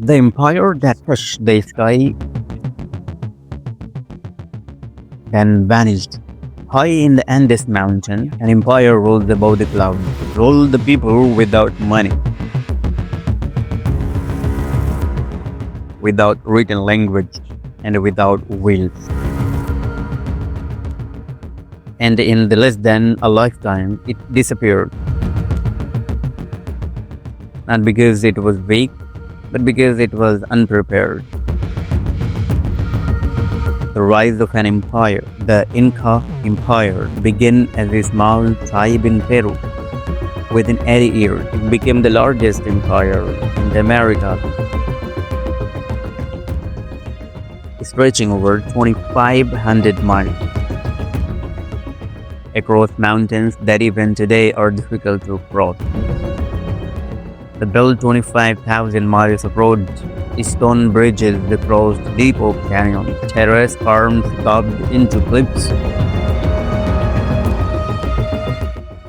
The empire that touched the sky and vanished. High in the Andes mountain, an empire ruled above the clouds, ruled the people without money, without written language, and without wills. And in the less than a lifetime, it disappeared. Not because it was weak, but because it was unprepared. The rise of an empire, the Inca Empire, began as a small tribe in Peru. Within 80 years, it became the largest empire in the Americas, stretching over 2,500 miles across mountains that even today are difficult to cross. They built 25,000 miles of roads, stone bridges across deep oak canyons, terrace farms carved into cliffs.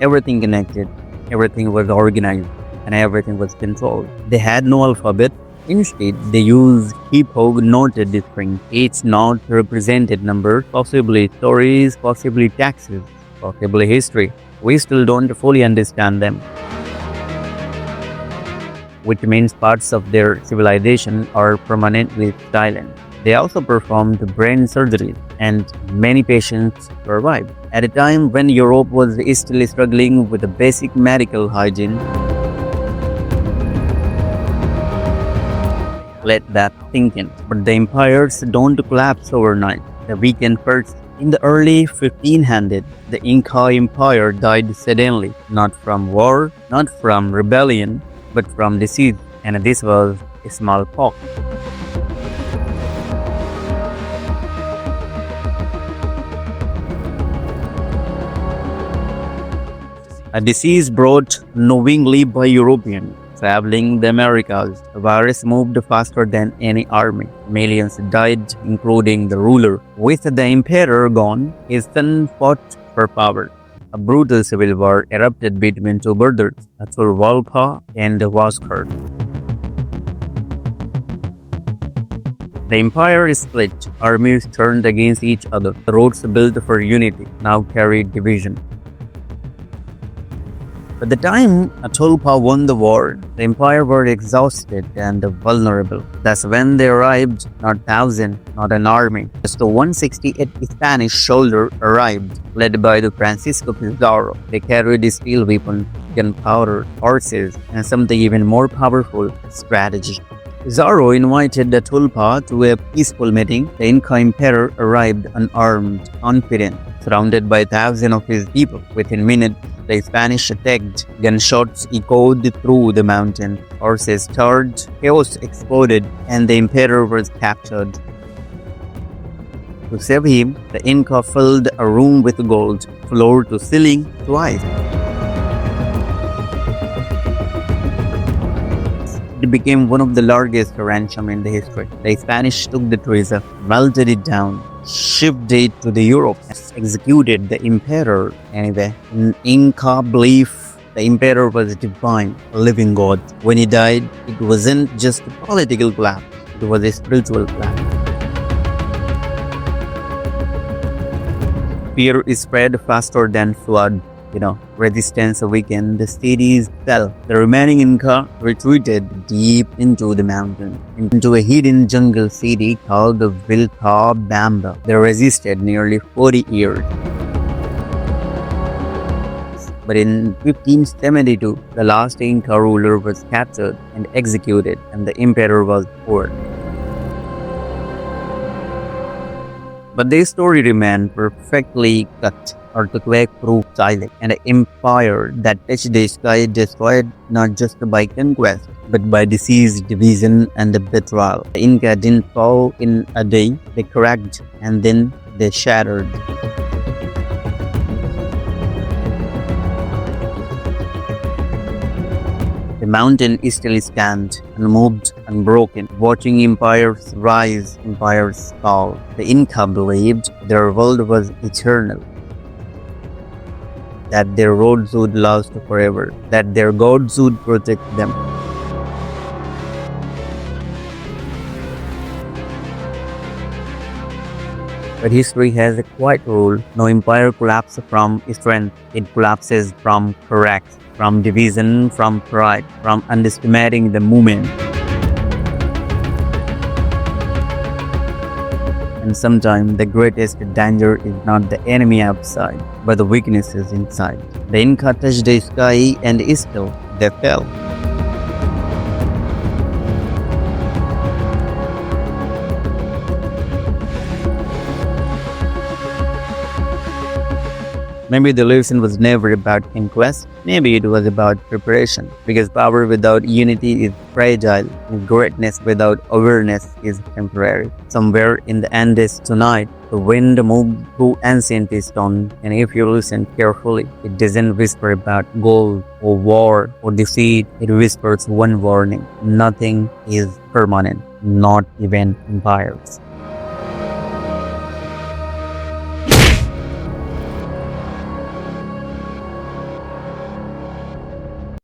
Everything connected, everything was organized, and everything was controlled. They had no alphabet. Instead, they used hippo-noted strings. Each note represented numbers, possibly stories, possibly taxes, possibly history. We still don't fully understand them, which means parts of their civilization are permanently silent. They also performed brain surgery, and many patients survived. At a time when Europe was still struggling with the basic medical hygiene, let that sink in. But the empires don't collapse overnight. They weaken first. In the early 1500s, the Inca Empire died suddenly, not from war, not from rebellion, but from disease, and this was smallpox. A disease brought knowingly by Europeans traveling the Americas. The virus moved faster than any army. Millions died, including the ruler. With the emperor gone, his son fought for power. A brutal civil war erupted between two brothers, Atahualpa and Huáscar. The empire split. Armies turned against each other. The roads built for unity now carried division. By the time Atahualpa won the war, the empire were exhausted and vulnerable. That's when they arrived, not 1,000, not an army. Just the 168 Spanish soldiers arrived, led by the Francisco Pizarro. They carried steel weapons, gunpowder, horses, and something even more powerful, strategy. Pizarro invited Atahualpa to a peaceful meeting. The Inca emperor arrived unarmed, confident, surrounded by thousands of his people. Within minutes, the Spanish attacked. Gunshots echoed through the mountain. Horses stirred, chaos exploded, and the emperor was captured. To save him, the Inca filled a room with gold, floor to ceiling, twice. It became one of the largest ransom in the history. The Spanish took the treasure, melted it down, shipped it to the Europe, executed the emperor. Anyway, in Inca belief, the emperor was divine, a living god. When he died, it wasn't just a political collapse, it was a spiritual collapse. Fear spread faster than flood. Resistance weakened, the cities fell. The remaining Inca retreated deep into the mountain, into a hidden jungle city called the Vilcabamba. They resisted nearly 40 years. But in 1572, the last Inca ruler was captured and executed, and the emperor was born. But their story remained perfectly cut. Earthquake-proof silent, and an empire that touched the sky destroyed not just by conquest, but by disease, division, and betrayal. The Inca didn't fall in a day, they cracked, and then they shattered. The mountain still stands, unmoved, unbroken, watching empires rise, empires fall. The Inca believed their world was eternal, that their roads would last forever, that their gods would protect them. But history has a quiet rule. No empire collapses from strength. It collapses from correct, from division, from pride, from underestimating the moment. And sometimes the greatest danger is not the enemy outside, but the weaknesses inside. The Inca touched the sky and still they fell. Maybe the lesson was never about conquest, maybe it was about preparation. Because power without unity is fragile, and greatness without awareness is temporary. Somewhere in the Andes tonight, the wind moved through ancient stone, and if you listen carefully, it doesn't whisper about gold or war or defeat. It whispers one warning: nothing is permanent, not even empires.